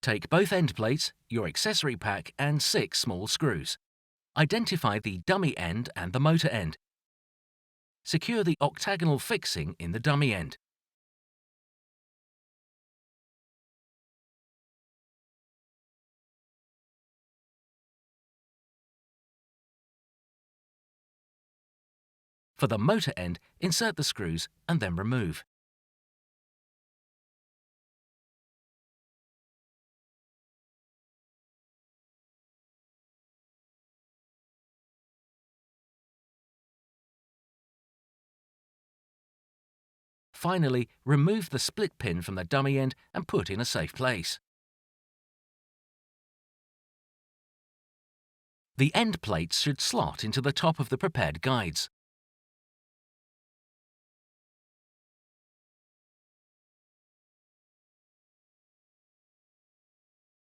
Take both end plates, your accessory pack and 6 small screws. Identify the dummy end and the motor end. Secure the octagonal fixing in the dummy end. For the motor end, insert the screws and then remove. Finally, remove the split pin from the dummy end and put in a safe place. The end plates should slot into the top of the prepared guides.